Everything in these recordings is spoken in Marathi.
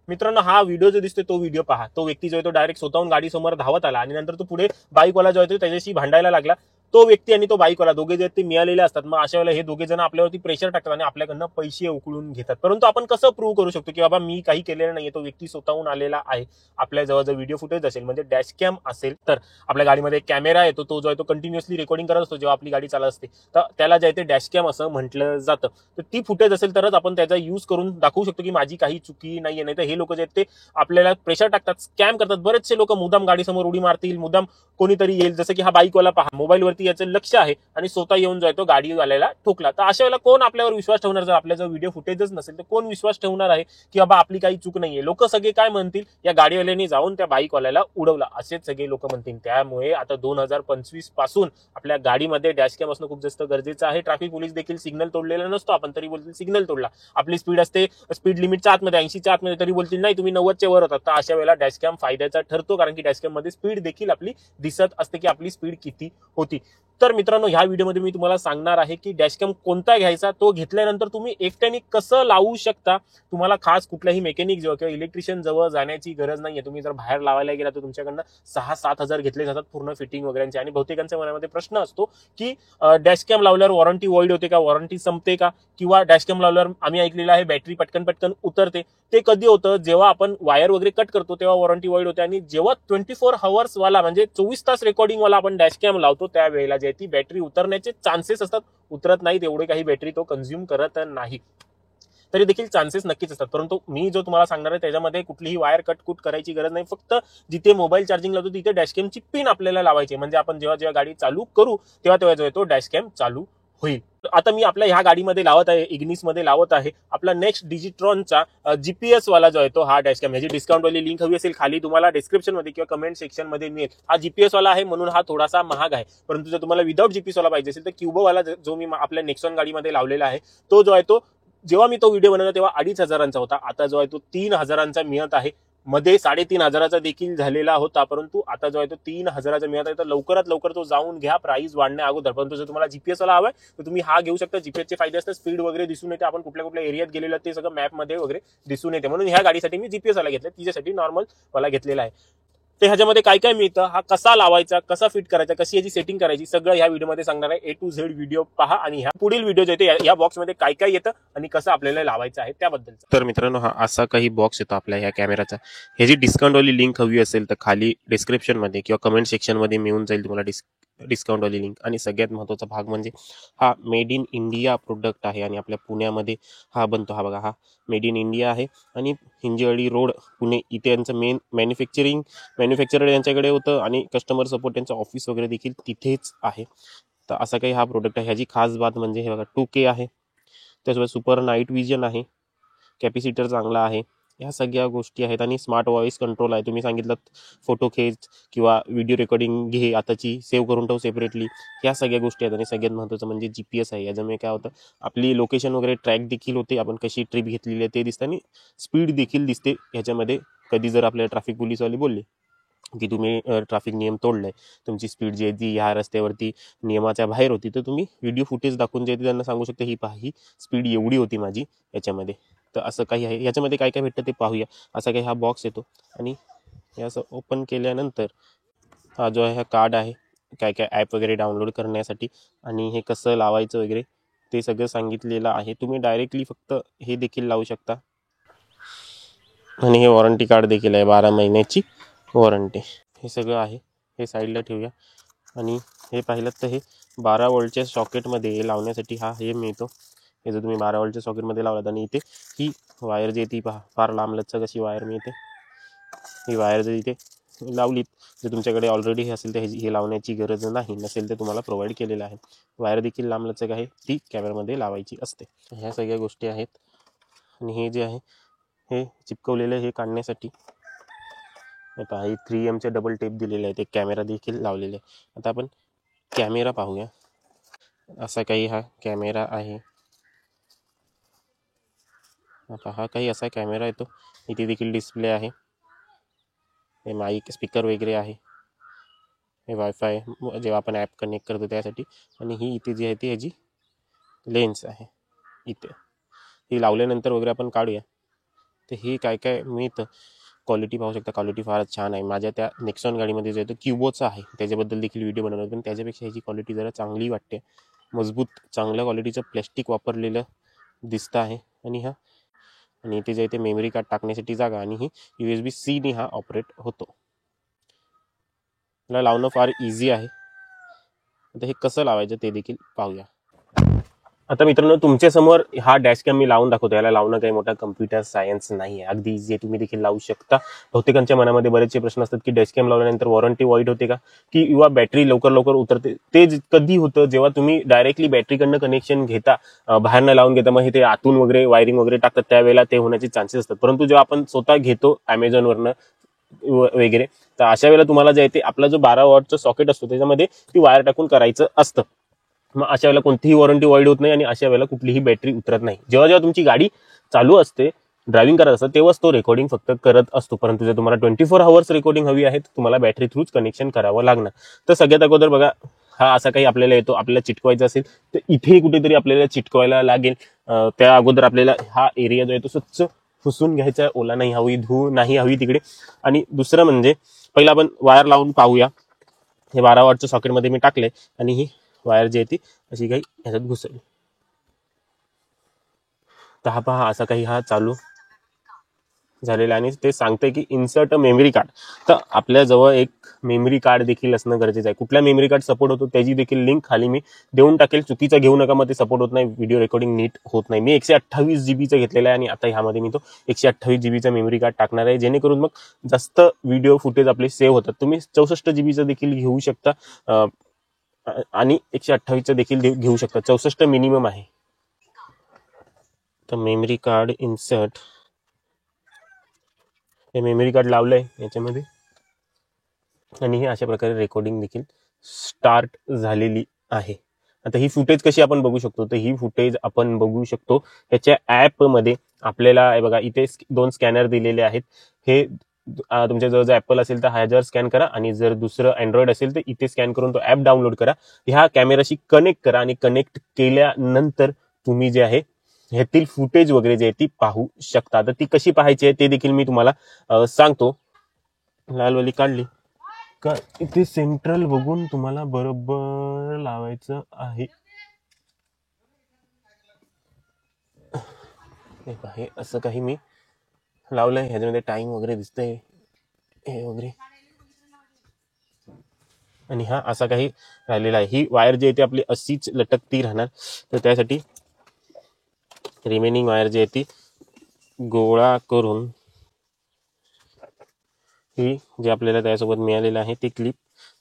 मित्रांनो, हा व्हिडिओ जो दिसतोय तो व्हिडिओ पहा. तो व्यक्ती जो आहे तो डायरेक्ट स्वतःहून गाडी समोर धावत आला आणि नंतर तो पुढे बाईकवाला जो आहे तो त्याच्याशी भांडायला लागला. तो व्यक्ती आणि तो बाईकवाला दोघे जे आहेत ते मिळालेले असतात. मग अशा वेळेला हे दोघे जण आपल्यावरती प्रेशर टाकतात आणि आपल्याकडनं पैसे उकळून घेतात. परंतु आपण कसं प्रूव्ह करू शकतो की बाबा मी काही केलेलं नाहीये, तो व्यक्ती स्वतःहून आलेला आहे. आपल्या जवळ जर व्हिडिओ फुटेज असेल म्हणजे डॅश कॅम असेल तर आपल्या गाडीमध्ये कॅमेरा येतो, तो जो आहे तो कंटिन्युअसली रेकॉर्डिंग करत असतो जेव्हा आपली गाडी चालत असते. तर त्याला जे आहे ते डॅश कॅम असं म्हटलं जातं. तर ती फुटेज असेल तरच आपण त्याचा यूज करून दाखवू शकतो की माझी काही चुकी नाहीये. नाही तर हे लोक जे आहेत ते आपल्याला प्रेशर टाकतात, स्कॅम करतात. बरेचसे लोक मुद्दाम गाडी समोर उडी मारतील, मुद्दाम कोणीतरी येईल, जसं की हा बाईकवाला पहा, मोबाईलवरती याचं लक्ष आहे आणि स्वतः येऊन जातो गाडीवाल्याला ठोकला. तर अशा वेळेला कोण आपल्यावर विश्वास ठेवणार? जर आपल्या जर व्हिडिओ फुटेजच नसेल तर कोण विश्वास ठेवणार आहे की बाबा आपली काही चूक नाहीये? लोक सगळे काय म्हणतील, या गाडीवाल्याने जाऊन त्या बाईकवाल्याला उडवला, असेच सगळे लोक म्हणतील. त्यामुळे आता 2025 पासून आपल्या गाडीमध्ये डॅशकॅम असणं खूप जास्त गरजेचं आहे. ट्रॅफिक पोलीस देखील सिग्नल तोडलेला नसतो, आपण तरी बोलतील सिग्नल तोडला. आपली स्पीड असते स्पीड लिमिटच्या आतमध्ये 80च्या आतमध्ये, तरी बोलतील नाही तुम्ही 90च्या वर होतात. तर अशा वेळेला डॅशकॅम फायद्याचा ठरतो, कारण की डॅशकॅम मध्ये स्पीड देखील आपली दिसत असते की आपली स्पीड किती होती. तर मित्रांनो, ह्या व्हिडिओमध्ये मी तुम्हाला सांगणार आहे की डॅशकॅम कोणता घ्यायचा, तो घेतल्यानंतर तुम्ही एकट्याने कसं लावू शकता. तुम्हाला खास कुठल्याही मेकॅनिक जवळ किंवा इलेक्ट्रिशियन जवळ जाण्याची गरज नाहीये. तुम्ही जर बाहेर लावायला गेला तर तुमच्याकडनं 6-7 हजार घेतले जातात पूर्ण फिटिंग वगैरेचे. आणि बहुतेकांच्या मनामध्ये प्रश्न असतो की डॅशकॅम लावल्यावर वॉरंटी वॉइड होते का, वॉरंटी संपते का, किंवा डॅशकॅम लावल्यावर आम्ही ऐकलेलं आहे बॅटरी पटकन पटकन उतरते. ते कधी होतं? जेव्हा आपण वायर वगैरे कट करतो तेव्हा वॉरंटी वॉइड होते. आणि जेव्हा 24 hours वाला म्हणजे 24 तास रेकॉर्डिंग वाला आपण डॅशकॅम लावतो त्यावेळेला जे ती बॅटरी उतरण्याचे चान्सेस असतात. उतरत नाहीत, एवढे काही बॅटरी तो कन्झ्युम करत नाही, तरी देखील चान्सेस नक्कीच असतात. परंतु मी जो तुम्हाला सांगणार आहे त्याच्यामध्ये कुठलीही वायर कट करायची गरज नाही. फक्त जिथे मोबाईल चार्जिंग लावतो तिथे डॅशकॅमची पिन आपल्याला लावायची, म्हणजे आपण जेव्हा जेव्हा गाडी चालू करू तेव्हा तेव्हा जो तो डॅशकॅम चालू होईल. आता मी आपल्या ह्या गाडीमध्ये लावत आहे, इग्निस मध्ये लावत आहे आपला नेक्स्ट डिजिट्रॉनचा जीपीएस वाला जो आहे तो हा डॅशकॅम. ह्याची डिस्काउंट वाली लिंक हवी असेल खाली तुम्हाला डिस्क्रिप्शन मध्ये किंवा कमेंट सेक्शन मध्ये मिळेल. हा जीपीएस वाला आहे म्हणून हा थोडासा महाग आहे. परंतु जर तुम्हाला विदाउट जीपीएस वाला पाहिजे असेल तर क्युबो वाला जो मी आपल्या नेक्सॉन गाडीमध्ये लावलेला आहे तो जो आहे तो, जेव्हा मी तो व्हिडिओ बनवला तेव्हा 2,500 होता, आता जो आहे तो 3,000 मिळत आहे. मध्ये 3,500 देखील झालेला होता, परंतु आता जो आहे तो 3,000 मिळत आहे. तर लवकरात लवकर तो जाऊन घ्या प्राइस वाढण्या अगोदर. परंतु जर तुम्हाला जीपीएस वाला हवाय तर तुम्ही हा घेऊ शकता. जीपीएसचे फायदे असतात, स्पीड वगैरे दिसून येते, आपण कुठल्या कुठल्या एरियात गेलेलं ते सगळं मॅप मध्ये वगैरे दिसून येते. म्हणून ह्या गाडीसाठी मी जीपीएस वाला घेतला, तिच्यासाठी नॉर्मल वाला घेतलेला आहे. ते ह्याच्यामध्ये काय काय मिळतं, हा कसा लावायचा, कसा फिट करायचा, कशी याची सेटिंग करायची, सगळं ह्या व्हिडिओमध्ये सांगणार आहे. A to Z व्हिडिओ पहा आणि ह्या पुढील व्हिडिओ जे येते या बॉक्समध्ये काय काय येतं आणि कसं आपल्याला लावायचं आहे त्याबद्दल. तर मित्रांनो, हा असा काही बॉक्स येतो आपल्या ह्या कॅमेराचा. ह्याची डिस्काउंट वाली लिंक हवी असेल तर खाली डिस्क्रिप्शन मध्ये किंवा कमेंट सेक्शन मध्ये मिळून जाईल तुम्हाला डिस्काउंट वाली लिंक. आणि सगळ्यात महत्त्वाचा भाग म्हणजे हा मेड इन इंडिया प्रोडक्ट आहे आणि आपल्या पुण्यामध्ये हा बनतो. हा बघा, हा मेड इन इंडिया आहे आणि हिंजवडी रोड पुणे इथे यांचं मेन मॅन्युफॅक्चरर यांच्याकडे होतं आणि कस्टमर सपोर्ट यांचं ऑफिस वगैरे देखील तिथेच आहे. तर असा काही हा प्रोडक्ट आहे. ह्याची खास बात म्हणजे हे बघा 2K आहे, त्यासोबत सुपर नाईट विजन आहे, कॅपॅसिटर चांगला आहे, ह्या सगळ्या गोष्टी आहेत. आणि स्मार्ट व्हॉइस कंट्रोल आहे. तुम्ही सांगितलं फोटो खेच किंवा व्हिडिओ रेकॉर्डिंग घे आताची, सेव्ह करून ठेव सेपरेटली, ह्या सगळ्या गोष्टी आहेत. आणि सगळ्यात महत्त्वाचं म्हणजे जीपीएस आहे. याच्यामुळे काय होतं, आपली लोकेशन वगैरे ट्रॅक देखील होते, आपण कशी ट्रिप घेतलेली आहे ते दिसतं आणि स्पीड देखील दिसते ह्याच्यामध्ये. कधी जर आपल्याला ट्रॅफिक पोलीसवाले बोलले की तुम्ही ट्रॅफिक नियम तोडलाय, तुमची स्पीड जी आहे ती ह्या रस्त्यावरती नियमाच्या बाहेर होती, तर तुम्ही व्हिडिओ फुटेज दाखवून जे त्यांना सांगू शकता ही पहा, ही स्पीड एवढी होती माझी याच्यामध्ये. तर असं काही आहे. याच्यामध्ये काय काय भेटतं ते पाहूया. असा काही हा बॉक्स येतो आणि हे असं ओपन केल्यानंतर हा जो आहे हा कार्ड आहे, काय काय ॲप वगैरे डाउनलोड करण्यासाठी आणि हे कसं लावायचं वगैरे ते सगळं सांगितलेलं आहे. तुम्ही डायरेक्टली फक्त हे देखील लावू शकता. आणि हे वॉरंटी कार्ड देखील आहे, 12 महिन्याची वॉरंटी. हे सगळं आहे, हे साईडला ठेवूया. आणि हे पाहिलं तर हे 12 वोल्टच्या सॉकेटमध्ये लावण्यासाठी हा हे मिळतो. हे जर तुम्ही 12 वोल्टच्या सॉकेटमध्ये लावलात आणि इथे ही वायर जी ती पहा, फार लांब लचक अशी वायर मिळते. ही वायर जर इथे लावलीत, जर तुमच्याकडे ऑलरेडी हे असेल तर हे लावण्याची गरज नाही, नसेल तर तुम्हाला प्रोव्हाइड केलेलं आहे. वायर देखील लांब लचक आहे, ती कॅमेरामध्ये लावायची असते. ह्या सगळ्या गोष्टी आहेत. आणि हे जे आहे हे चिपकवलेलं हे काढण्यासाठी पहा, 3Mचे डबल टेप दिलेले आहे, एक कॅमेरा देखील लावलेला आहे. आता आपण कॅमेरा पाहूया. असा काही हा कॅमेरा आहे. हा काही असा कॅमेरा येतो. इथे देखील डिस्प्ले आहे, हे माईक स्पीकर वगैरे आहे, हे वायफाय जेव्हा आपण ॲप कनेक्ट करतो त्यासाठी. आणि ही इथे जी आहे ती ह्याची लेन्स आहे इथे. ही लावल्यानंतर वगैरे आपण काढूया. तर हे काय काय मी तर क्वालिटी पाहू शकता, क्वालिटी फारच छान आहे. माझ्या त्या नेक्सॉन गाडीमध्ये जो आहे तो क्युबोचा आहे, त्याच्याबद्दल देखील व्हिडिओ बनवला, पण त्याच्यापेक्षा ह्याची क्वालिटी जरा चांगली वाटते. मजबूत चांगल्या क्वालिटीचं प्लॅस्टिक वापरलेलं दिसतं आहे. आणि इथे जे आहे ते मेमरी कार्ड टाकण्यासाठी जागा, आणि ही USB-C ने हा ऑपरेट होतो. याला लावणं फार इझी आहे. आता हे कसं लावायचं ते देखील पाहूया. आता मित्रांनो, तुमच्या समोर हा डॅशकॅम मी लावून दाखवतो. याला लावणं काही मोठा कम्प्युटर सायन्स नाही आहे, अगदी इझी आहे, तुम्ही देखील लावू शकता. बहुतेकांच्या मनामध्ये बरेचसे प्रश्न असतात की डॅशकॅम लावल्यानंतर वॉरंटी वाईड होते का, किंवा बॅटरी लवकर उतरते. ते कधी होतं, जेव्हा तुम्ही डायरेक्टली बॅटरीकडनं कनेक्शन घेता, बाहेर न लावून घेता, मग हे ते आतून वगैरे वायरिंग वगैरे टाकतात, त्यावेळेला ते होण्याचे चान्सेस असतात. परंतु जेव्हा आपण स्वतः घेतो Amazonवरनं वगैरे, तर अशा वेळेला तुम्हाला जे आहे ते आपला जो 12 वॉटचा सॉकेट असतो त्याच्यामध्ये ती वायर टाकून करायचं असतं. मग अशा वेळेला कोणतीही वॉरंटी वाईड होत नाही आणि अशा वेळेला कुठलीही बॅटरी उतरत नाही. जेव्हा तुमची गाडी चालू असते, ड्रायव्हिंग करत असतं, तेव्हाच तो रेकॉर्डिंग फक्त करत असतो. परंतु जर तुम्हाला 24 आवर्स रेकॉर्डिंग हवी आहे, तर तुम्हाला बॅटरी थ्रूच कनेक्शन करावं लागणार. तर सगळ्यात अगोदर बघा, हा असा काही आपल्याला येतो, आपल्याला चिटकवायचा असेल तर इथे कुठेतरी आपल्याला चिटकवायला लागेल. त्या अगोदर आपल्याला हा एरिया जो आहे तो स्वच्छ पुसून घ्यायचा, ओला नाही हवी, धूळ नाही हवी तिकडे. आणि दुसरं म्हणजे पहिला आपण वायर लावून पाहूया. हे 12 वॉटच्या सॉकेटमध्ये मी टाकले आणि ही वायर जी आहे ती अशी काही ह्याच्यात घुसली. तर हा पहा, असा काही हा चालू झालेला, आणि ते सांगतंय की इन्सर्ट अ मेमरी कार्ड. तर आपल्याजवळ एक मेमरी कार्ड देखील असणं गरजेचं आहे. कुठल्या मेमरी कार्ड सपोर्ट होतो त्याची देखील लिंक खाली मी देऊन टाकेल. चुकीचा घेऊ नका, मग ते सपोर्ट होत नाही, व्हिडिओ रेकॉर्डिंग नीट होत नाही. मी 128 GB घेतलेला आहे आणि आता ह्यामध्ये मी तो 128 GB मेमरी कार्ड टाकणार आहे, जेणेकरून मग जास्त व्हिडिओ फुटेज आपले सेव्ह होतात. तुम्ही 64 GB देखील घेऊ शकता आणि 128 देखील घेऊ शकता. 64 मिनिमम आहे. तर मेमरी कार्ड इन्सर्ट, हे मेमरी कार्ड लावलंय याच्यामध्ये, आणि हे अशा प्रकारे रेकॉर्डिंग देखील स्टार्ट झालेली आहे. आता ही फुटेज कशी आपण बघू शकतो, तर ही फुटेज आपण बघू शकतो त्याच्या ॲपमध्ये. आपल्याला बघा, इथे 2 स्कॅनर दिलेले आहेत. हे तुमच्या जवळ जर ऍपल असेल तर ह्याच्यावर स्कॅन करा, आणि जर दुसरं अँड्रॉइड असेल तर इथे स्कॅन करून तो ऍप डाउनलोड करा. ह्या कॅमेराशी कनेक्ट करा, आणि कनेक्ट केल्यानंतर तुम्ही जे आहे ह्यातील फुटेज वगैरे जे आहे ती पाहू शकता. तर ती कशी पाहायची आहे ते देखील मी तुम्हाला सांगतो. लालवाली काढली का इथे सेंट्रल बघून तुम्हाला बरोबर लावायचं आहे. हे असं काही मी लावलंय, ह्याच्यामध्ये टाइम वगैरे दिसतंय हे वगैरे, आणि हा असा काही राहिलेला आहे. ही वायर जी आहे ती आपली अशीच लटकती राहणार. तर त्यासाठी रिमेनिंग वायर जी आहे ती गोळा करून, ही जे आपल्याला त्यासोबत मिळालेलं आहे ती क्लिप,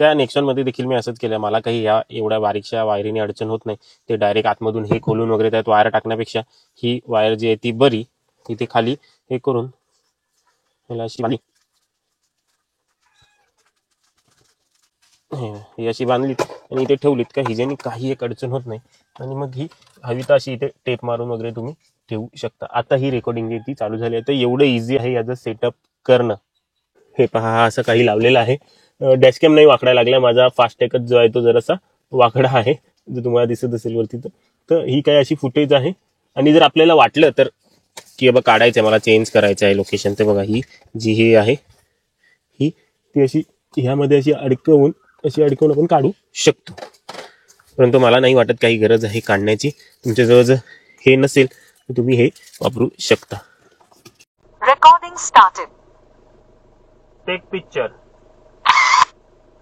त्या नेक्सॉनमध्ये देखील मी असंच केलं. मला काही या एवढ्या बारीकशा वायरीने अडचण होत नाही. ते डायरेक्ट आतमधून हे खोलून वगैरे त्यात वायर टाकण्यापेक्षा ही वायर जी आहे ती बरी, तिथे खाली हे करून मला अशी बांधली, ही अशी बांधली आणि इथे ठेवलीत का हिजेने काही एक अडचण होत नाही. आणि मग ही हवी तर अशी इथे टेप मारून वगैरे तुम्ही ठेवू शकता. आता ही रेकॉर्डिंग जी ती चालू झाली आहे. तर एवढं इझी आहे याचं सेटअप करणं. हे पहा, असं काही लावलेलं आहे. डॅशकॅम नाही वाकडायला लागला माझा, फास्टॅगच जो आहे तो जरासा वाकडा आहे, जो तुम्हाला दिसत असेल वरती. तर ही काही अशी फुटेज आहे. आणि जर आपल्याला वाटलं तर की बाबा काढायचं आहे, मला चेंज करायचं आहे लोकेशन, तर बघा ही जी हे आहे ही ती अशी ह्यामध्ये अशी अडकवून आपण काढू शकतो. परंतु मला नाही वाटत काही गरज आहे काढण्याची. तुमच्याजवळ जर हे नसेल तर तुम्ही हे वापरू शकता. Recording started. Take picture.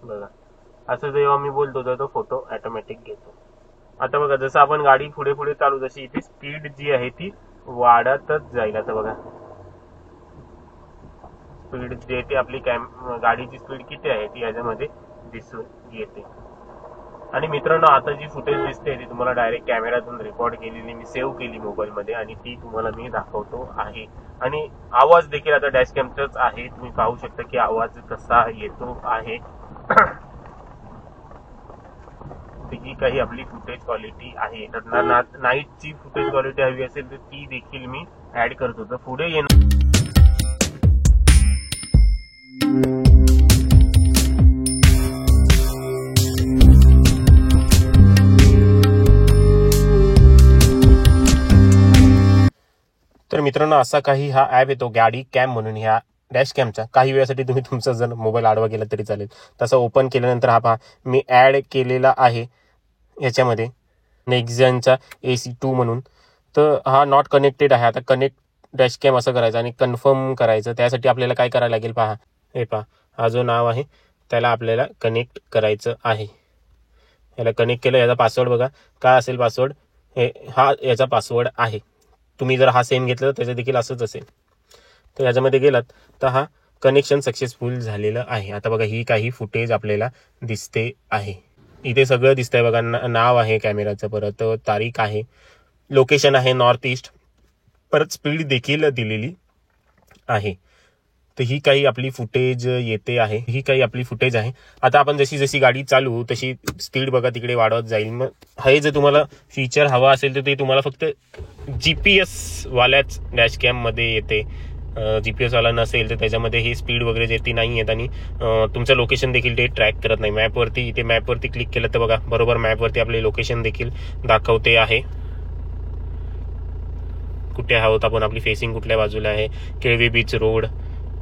बघा, असं जेव्हा मी बोलतो तर तो फोटो ऑटोमॅटिक घेतो. आता बघा, जसं आपण गाडी पुढे पुढे चालू, जशी इथे स्पीड जी आहे ती वाढतच जाईल. आता बघा, स्पीड जी आहे ती आपली गाडीची स्पीड किती आहे ती याच्यामध्ये दिसून येते. आणि मित्रांनो, आता जी फुटेज दिसते ती तुम्हाला डायरेक्ट कॅमेरातून रेकॉर्ड केलेली मी सेव्ह केली मोबाईलमध्ये, आणि ती तुम्हाला मी दाखवतो आहे. आणि आवाज देखील आता डॅशकॅमचाच आहे. तुम्ही पाहू शकता की आवाज कसा येतो आहे. ही काही आपली फुटेज क्वालिटी आहे. तर नाईटची फुटेज क्वालिटी हवी असेल तर ती देखील मी ऍड करतो. तर पुढे येणार तर मित्रांनो असा काही हा ॲप येतो गाडी कॅम म्हणून. ह्या डॅश कॅमचा काही वेळासाठी तुम्ही तुमचा जर मोबाईल आडवा केला तरी चालेल. तसं ओपन केल्यानंतर हा पहा मी ॲड केलेला आहे याच्यामध्ये नेक्झनचा AC2 म्हणून. तर हा नॉट कनेक्टेड आहे. आता कनेक्ट डॅश कॅम असं करायचं आणि कन्फर्म करायचं. त्यासाठी आपल्याला काय करायला लागेल पहा, हे पहा हा जो नाव आहे त्याला आपल्याला कनेक्ट करायचं आहे. याला कनेक्ट केलं. याचा पासवर्ड बघा काय असेल पासवर्ड, हा याचा पासवर्ड आहे. तुम्ही जर हा सेम घेतला तर त्याचं देखील असंच असेल. तर याच्यामध्ये गेलात तर हा कनेक्शन सक्सेसफुल झालेलं आहे. आता बघा ही काही फुटेज आपल्याला दिसते आहे. इथे सगळं दिसतंय बघा, नाव आहे कॅमेराचं, परत तारीख आहे, लोकेशन आहे नॉर्थ ईस्ट, परत स्पीड देखील दिलेली आहे. तर ही काही आपली फुटेज येते आहे. ही काही आपली फुटेज आहे. आता आपण जशी जशी गाडी चालू तशी स्पीड बघा तिकडे वाढवत जाईल. मग हे जर तुम्हाला फीचर हवा असेल तर ते तुम्हाला फक्त GPS वाल्याच डॅश कॅम मध्ये येते. GPS वाला नसेल तर त्याच्यामध्ये ही स्पीड वगैरे येते नाही येत आणि तुमचं लोकेशन देखील ते ट्रॅक करत नाही. मॅपवरती इथे मॅपवरती क्लिक केलं तर बघा बरोबर मॅपवरती आपले लोकेशन देखील दाखवते आहे. कुठे आहोत आपण, आपली फेसिंग कुठल्या बाजूला आहे, केळवे बीच रोड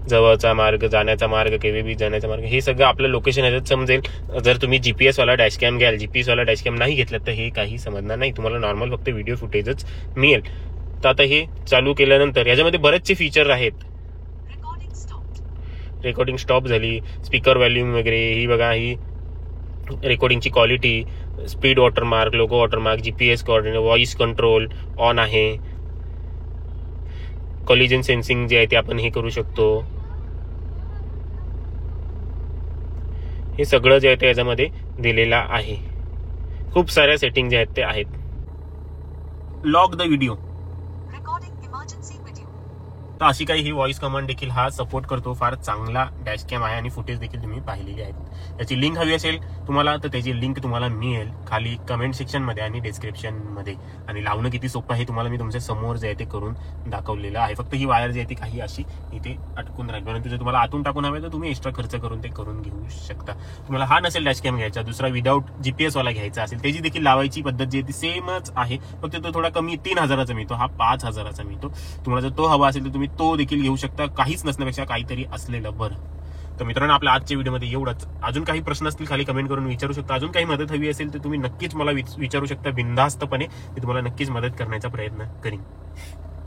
जवळचा मार्ग, जाण्याचा मार्ग, केळवे बीच जाण्याचा मार्ग, हे सगळं आपलं लोकेशन याच्यात समजेल. जर तुम्ही GPS वाला डॅश कॅम घ्याल, GPS वाला डॅश कॅम नाही घेतलं तर हे काही समजणार नाही. तुम्हाला नॉर्मल फक्त व्हिडिओ फुटेजच मिळेल. तर आता हे चालू केल्यानंतर याच्यामध्ये बरेचसे फीचर आहेत. रेकॉर्डिंग स्टॉप झाली, स्पीकर व्हॉल्यूम वगैरे, ही बघा ही रेकॉर्डिंगची quality, speed watermark, logo watermark, GPS coordinate, voice control on आहे, कॉलिजन सेन्सिंग जे आहे ते आपण हे करू शकतो. हे सगळं जे आहे ते याच्यामध्ये दिलेलं आहे. खूप साऱ्या सेटिंग जे आहेत ते आहेत. लॉग द व्हिडिओ, तर अशी काही ही व्हॉइस कमांड देखील हा सपोर्ट करतो. फार चांगला डॅश कॅम आहे आणि फुटेज देखील तुम्ही पाहिलेली आहेत. याची लिंक हवी असेल तुम्हाला तर त्याची लिंक तुम्हाला मिळेल खाली कमेंट सेक्शन मध्ये आणि डिस्क्रिप्शन मध्ये. आणि लावणं किती सोपं आहे तुम्हाला मी तुमच्या समोर जे आहे ते करून दाखवलेलं आहे. फक्त ही वायर जी आहे ती काही अशी इथे अटकून राहील. परंतु जर तुम्हाला आतून टाकून हवे तर तुम्ही एक्स्ट्रा खर्च करून ते करून घेऊ शकता. तुम्हाला हा नसेल डॅश कॅम घ्यायचा, दुसरा विदाऊट GPS वाला घ्यायचा असेल त्याची देखील लावायची पद्धत जी आहे ती सेमच आहे. फक्त तो थोडा कमी 3000चा मिळतो, हा 5000चा मिळतो. तुम्हाला जर तो हवा असेल तर तुम्ही तो देखील घेऊ शकता. काहीच नसण्यापेक्षा काहीतरी असलेलं बरं. तर मित्रांनो आपल्या आजच्या व्हिडिओमध्ये एवढंच. अजून काही प्रश्न असतील खाली कमेंट करून विचारू शकता. अजून काही मदत हवी असेल तर तुम्ही नक्कीच मला विचारू शकता बिनधास्तपणे. मी तुम्हाला नक्कीच मदत करण्याचा प्रयत्न करीन.